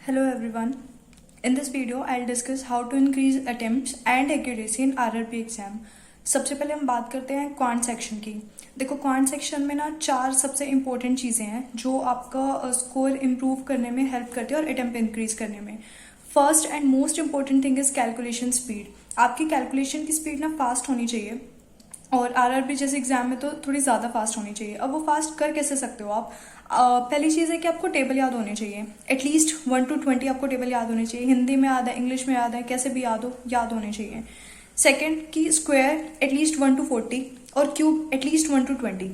Hello everyone. In this video, I'll discuss how to increase attempts and accuracy in RRB exam. सबसे पहले हम बात करते हैं क्वांट सेक्शन की। देखो क्वांट सेक्शन में ना 4 सबसे इम्पोर्टेंट चीज़ें हैं जो आपका स्कोर इम्प्रूव करने में हेल्प करती है और अटेम्प्ट इंक्रीज करने में। First and most important thing is calculation speed. आपकी कैलकुलेशन की स्पीड ना फास्ट होनी चाहिए और आरआरबी जैसे एग्जाम में तो थोड़ी ज़्यादा फास्ट होनी चाहिए। अब वो फास्ट कर कैसे सकते हो आप? पहली चीज़ है कि आपको टेबल याद होने चाहिए। एटलीस्ट 1 to 20 आपको टेबल याद होने चाहिए। हिंदी में याद है, इंग्लिश में याद है, कैसे भी याद होने चाहिए। सेकंड की स्क्वायर एटलीस्ट 1 to 40 और क्यूब एटलीस्ट 1 to 20।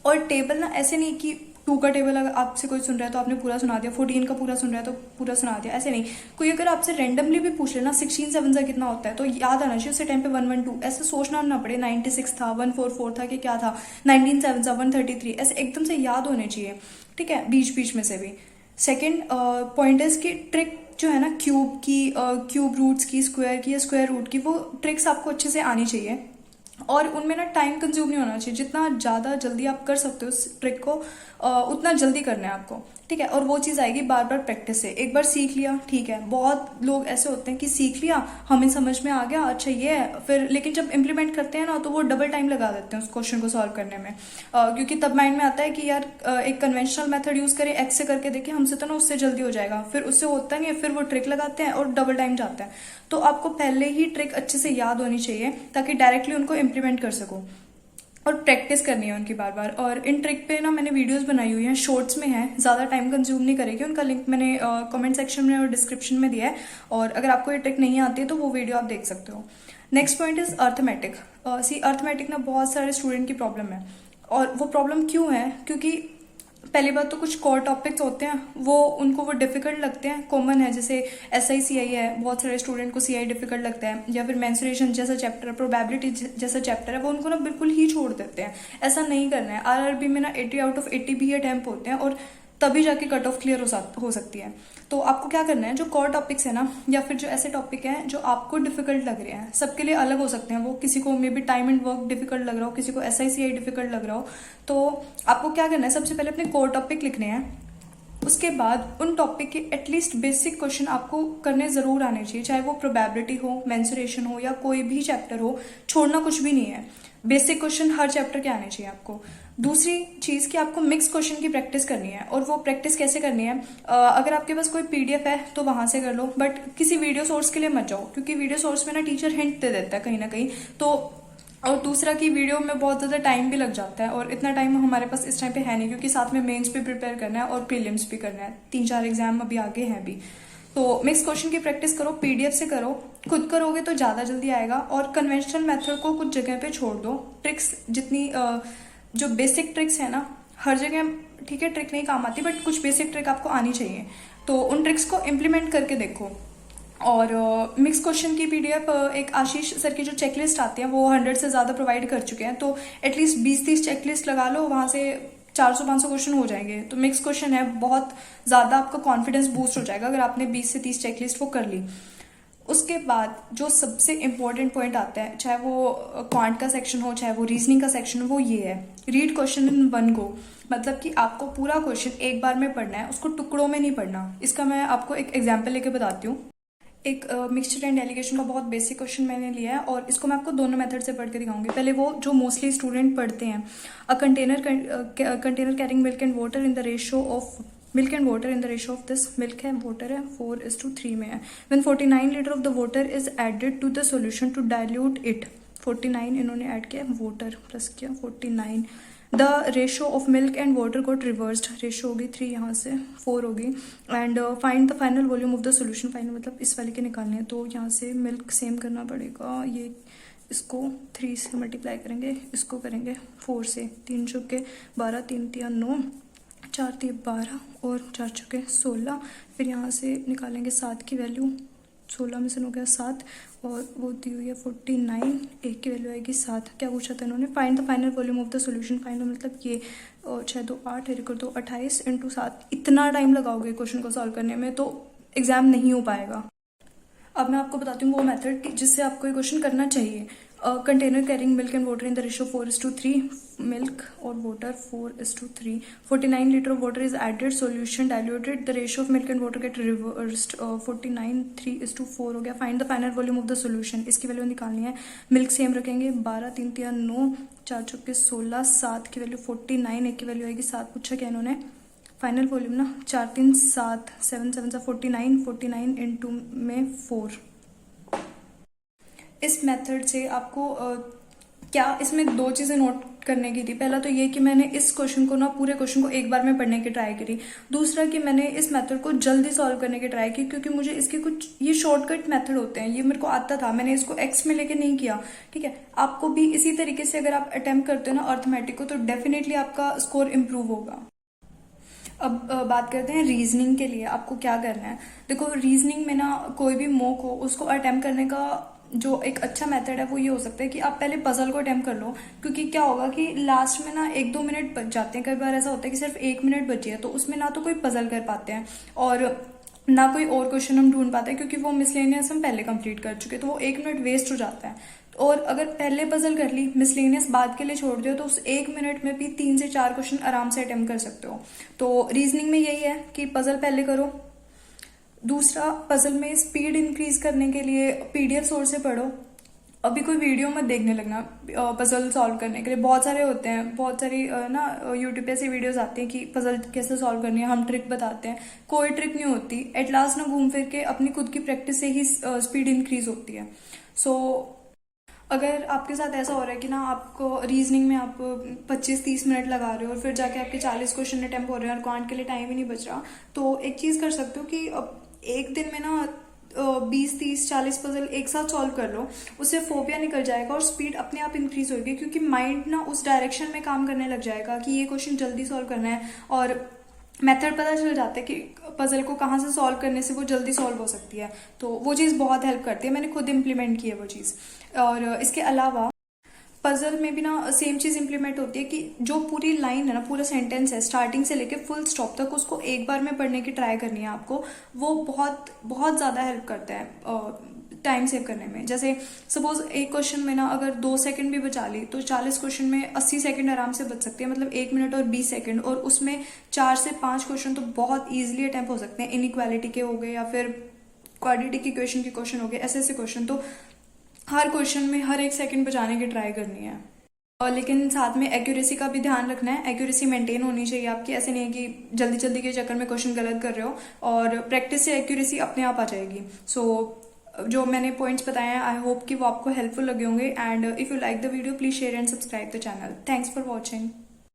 और टेबल ना ऐसे नहीं कि 2 का टेबल अगर आपसे कोई सुन रहा है तो आपने पूरा सुना दिया, 14 का पूरा सुन रहा है तो पूरा सुना दिया, ऐसे नहीं। कोई अगर आपसे रेंडमली भी पूछ लेना 16 7 से कितना होता है तो याद आना चाहिए उसे टाइम पे 112। ऐसे सोचना ना पड़े 96 था, 144 था कि क्या था, 19 7 था, 133, ऐसे एकदम से याद होने चाहिए। ठीक है, बीच बीच में से भी। सेकेंड पॉइंट इज की ट्रिक जो है ना क्यूब की, क्यूब रूट्स की, स्क्वायर की या स्क्वायर रूट की, वो ट्रिक्स आपको अच्छे से आनी चाहिए और उनमें ना टाइम कंज्यूम नहीं होना चाहिए। जितना ज़्यादा जल्दी आप कर सकते हो उस ट्रिक को उतना जल्दी करना है आपको। ठीक है, और वो चीज़ आएगी बार बार प्रैक्टिस से। एक बार सीख लिया ठीक है, बहुत लोग ऐसे होते हैं कि सीख लिया, हमें समझ में आ गया, अच्छा ये है, फिर लेकिन जब इम्प्लीमेंट करते हैं ना तो वो डबल टाइम लगा देते हैं उस क्वेश्चन को सॉल्व करने में। क्योंकि तब माइंड में आता है कि यार एक कन्वेंशनल मेथड यूज़ करें, एक्स से करके देखें, हमसे तो ना उससे जल्दी हो जाएगा, फिर उससे होता नहीं है, फिर वो ट्रिक लगाते हैं और डबल टाइम जाता है। तो आपको पहले ही ट्रिक अच्छे से याद होनी चाहिए ताकि डायरेक्टली उनको इम्प्लीमेंट कर सको और प्रैक्टिस करनी है उनकी बार बार। और इन ट्रिक पे ना मैंने वीडियोस बनाई हुई हैं, शॉर्ट्स में है, ज़्यादा टाइम कंज्यूम नहीं करेगी। उनका लिंक मैंने कमेंट सेक्शन में और डिस्क्रिप्शन में दिया है और अगर आपको ये ट्रिक नहीं आती है तो वो वीडियो आप देख सकते हो। Next point is arithmetic. Arithmetic ना बहुत सारे स्टूडेंट की प्रॉब्लम है। और वो प्रॉब्लम क्यों है? क्योंकि पहली बात तो कुछ कोर टॉपिक्स होते हैं वो डिफिकल्ट लगते हैं, कॉमन है, जैसे SI CI है, बहुत सारे स्टूडेंट को CI डिफिकल्ट लगता है, या फिर मेंसुरेशन जैसा चैप्टर है, प्रोबेबिलिटी जैसा चैप्टर है, वो उनको ना बिल्कुल ही छोड़ देते हैं। ऐसा नहीं करना है। आरआरबी में ना 80 out of 80 भी अटेम्प्ट होते हैं और तभी जाके कट ऑफ क्लियर हो सकती है। तो आपको क्या करना है, जो कोर टॉपिक्स है ना, या फिर जो ऐसे टॉपिक हैं जो आपको डिफिकल्ट लग रहे हैं, सबके लिए अलग हो सकते हैं वो। किसी को may be time and work difficult लग रहा हो, किसी को SI CI डिफिकल्ट लग रहा हो। तो आपको क्या करना है, सबसे पहले अपने कोर टॉपिक लिखने हैं। उसके बाद उन टॉपिक के एटलीस्ट बेसिक क्वेश्चन आपको करने जरूर आने चाहिए, चाहे वो प्रोबेबिलिटी हो, मेंसुरेशन हो या कोई भी चैप्टर हो। छोड़ना कुछ भी नहीं है, बेसिक क्वेश्चन हर चैप्टर के आने चाहिए आपको। दूसरी चीज कि आपको मिक्स क्वेश्चन की प्रैक्टिस करनी है। और वो प्रैक्टिस कैसे करनी है? अगर आपके पास कोई PDF है तो वहां से कर लो, बट किसी वीडियो सोर्स के लिए मत जाओ, क्योंकि वीडियो सोर्स में ना टीचर हिंट दे देता है कहीं ना कहीं। तो और दूसरा की वीडियो में बहुत ज़्यादा टाइम भी लग जाता है और इतना टाइम हमारे पास इस टाइम पे है नहीं, क्योंकि साथ में मेंस भी प्रिपेयर करना है और प्रीलिम्स भी करना है। 3-4 एग्जाम अभी आगे हैं भी। तो मिक्स क्वेश्चन की प्रैक्टिस करो, PDF से करो, खुद करोगे तो ज़्यादा जल्दी आएगा। और कन्वेंशनल मेथड को कुछ जगह पे छोड़ दो। ट्रिक्स जितनी जो बेसिक ट्रिक्स है ना, हर जगह ठीक है ट्रिक नहीं काम आती, बट कुछ बेसिक ट्रिक आपको आनी चाहिए, तो उन ट्रिक्स को इम्प्लीमेंट करके देखो। और मिक्स क्वेश्चन की PDF एक आशीष सर की जो चेकलिस्ट आती है वो 100 से ज़्यादा प्रोवाइड कर चुके हैं, तो एटलीस्ट 20-30 चेकलिस्ट लगा लो, वहाँ से 400-500 क्वेश्चन हो जाएंगे। तो मिक्स क्वेश्चन है, बहुत ज़्यादा आपका कॉन्फिडेंस बूस्ट हो जाएगा अगर आपने 20 से 30 चेकलिस्ट वो कर ली। उसके बाद जो सबसे इम्पोर्टेंट पॉइंट आता है, चाहे वो क्वांट का सेक्शन हो, चाहे वो रीजनिंग का सेक्शन हो, वो ये है, read question in one go. मतलब कि आपको पूरा क्वेश्चन एक बार में पढ़ना है, उसको टुकड़ों में नहीं पढ़ना। इसका मैं आपको एक एग्जाम्पल लेके बताती हूँ। एक मिक्सचर एंड डेलीगेशन का बहुत बेसिक क्वेश्चन मैंने लिया है और इसको मैं आपको दोनों मेथड से पढ़ के दिखाऊंगी। पहले वो जो मोस्टली स्टूडेंट पढ़ते हैं, a container carrying milk and water in the ratio of milk and water in the ratio of this, milk है वाटर है 4:3 में है। When 49 litre of the water is added to the solution to dilute it, 49 इन्होंने add किया, water plus किया 49, the ratio of milk and water got reversed, ratio होगी 3 यहाँ से 4 होगी। And find the final volume of the solution, final मतलब इस वाले के निकालने हैं, तो यहाँ से मिल्क सेम करना पड़ेगा, ये इसको 3 से मल्टीप्लाई करेंगे, इसको करेंगे 4 से, 3 चौके 12, 3 तिया 9, 4 तिया 12 और 4 चौके 16। फिर यहाँ से निकालेंगे 7 की वैल्यू, 16 में से हो गया 7 और वो दी हुई है 49, एक की वैल्यू आएगी 7। क्या पूछा था इन्होंने? Find the final volume of the solution. Final मतलब ये 6 2 8 कर दो 28 × 7। इतना टाइम लगाओगे क्वेश्चन को सॉल्व करने में तो एग्जाम नहीं हो पाएगा। अब मैं आपको बताती हूँ वो मेथड जिससे आपको ये क्वेश्चन करना चाहिए। Container carrying milk and water in the ratio 4:3, milk और water 4:3, 49 litre of water is added, solution diluted, the ratio of milk and water get reversed, 49 3:4 हो गया। Find the final volume of the solution, इसकी value निकालनी है। Milk same रखेंगे, 12 3 3 9, 4 चौके 16, 7 की value 49, एक की वैल्यू आएगी 7, पूछा क्या इन्होंने, फाइनल वॉल्यूम ना, 4 3 7, 7 7 49, 49 इंटू में 4। इस मेथड से आपको क्या इसमें दो चीजें नोट करने की थी। पहला तो ये कि मैंने इस क्वेश्चन को ना, पूरे क्वेश्चन को एक बार में पढ़ने की ट्राई करी। दूसरा कि मैंने इस मेथड को जल्दी सॉल्व करने की ट्राई की, क्योंकि मुझे इसके कुछ ये शॉर्टकट मेथड होते हैं, ये मेरे को आता था, मैंने इसको एक्स में लेके नहीं किया। ठीक है, आपको भी इसी तरीके से अगर आप अटेम्प्ट करते हो ना अर्थमेटिक को, तो डेफिनेटली आपका स्कोर इंप्रूव होगा। अब बात करते हैं रीजनिंग के लिए आपको क्या करना है। देखो, रीजनिंग में ना कोई भी मॉक हो, उसको अटेम्प्ट करने का जो एक अच्छा मेथड है वो ये हो सकता है कि आप पहले पजल को अटेम्प्ट कर लो, क्योंकि क्या होगा कि लास्ट में ना 1-2 मिनट बच जाते हैं। कई बार ऐसा होता है कि सिर्फ 1 मिनट बची है, तो उसमें ना तो कोई पजल कर पाते हैं और ना कोई और क्वेश्चन हम ढूंढ पाते हैं, क्योंकि वो मिसलेनियस हम पहले कंप्लीट कर चुके, तो वो 1 मिनट वेस्ट हो जाता है। और अगर पहले पजल कर ली, मिसलेनियस बाद के लिए छोड़ दियो, तो उस 1 मिनट में भी 3 से 4 क्वेश्चन आराम से अटेम्प्ट कर सकते हो। तो रीजनिंग में यही है कि पजल पहले करो। दूसरा, पजल में स्पीड इंक्रीज करने के लिए पीडीएफ सोर्स से पढ़ो। अभी कोई वीडियो मत देखने लगना पजल सॉल्व करने के लिए, बहुत सारे होते हैं, बहुत सारी ना यूट्यूब पे ऐसी वीडियोस आती हैं कि पजल कैसे सॉल्व करनी है, हम ट्रिक बताते हैं। कोई ट्रिक नहीं होती, एट लास्ट ना घूम फिर के अपनी खुद की प्रैक्टिस से ही स्पीड इंक्रीज होती है। सो अगर आपके साथ ऐसा हो रहा है कि ना आपको रीजनिंग में आप 25-30 मिनट लगा रहे हो और फिर जाके आपके 40 क्वेश्चन अटेम्प्ट हो रहे हैं और क्वांट के लिए टाइम ही नहीं बच रहा, तो एक चीज कर सकते हो कि एक दिन में ना 20-30-40 पजल एक साथ सॉल्व कर लो। उससे फोबिया निकल जाएगा और स्पीड अपने आप इंक्रीज होगी, क्योंकि माइंड ना उस डायरेक्शन में काम करने लग जाएगा कि ये क्वेश्चन जल्दी सॉल्व करना है, और मेथड पता चल जाता है कि पजल को कहाँ से सॉल्व करने से वो जल्दी सॉल्व हो सकती है। तो वो चीज़ बहुत हेल्प करती है, मैंने खुद इम्प्लीमेंट की है वो चीज़। और इसके अलावा पजल में भी ना सेम चीज इंप्लीमेंट होती है कि जो पूरी लाइन है ना, पूरा सेंटेंस है स्टार्टिंग से लेके फुल स्टॉप तक, उसको एक बार में पढ़ने की ट्राई करनी है आपको। वो बहुत बहुत ज्यादा हेल्प करता है टाइम सेव करने में। जैसे सपोज एक क्वेश्चन में ना अगर 2 सेकंड भी बचा ली, तो 40 क्वेश्चन में 80 सेकंड आराम से बच सकती है, मतलब 1 मिनट और 20 सेकंड, और उसमें 4 से 5 क्वेश्चन तो बहुत ईजिली अटेम्प्ट हो सकते हैं। इनइक्वालिटी के हो गए या फिर क्वाड्रेटिक इक्वेशन के क्वेश्चन हो गए, ऐसे ऐसे क्वेश्चन। तो हर क्वेश्चन में हर 1 सेकंड बचाने की ट्राई करनी है। और लेकिन साथ में एक्यूरेसी का भी ध्यान रखना है, एक्यूरेसी मेंटेन होनी चाहिए आपकी। ऐसे नहीं है कि जल्दी जल्दी के चक्कर में क्वेश्चन गलत कर रहे हो, और प्रैक्टिस से एक्यूरेसी अपने आप आ जाएगी। सो जो मैंने पॉइंट्स बताए हैं, आई होप कि वो आपको हेल्पफुल लगे होंगे। And if you like the video, please share and subscribe the channel. Thanks for watching.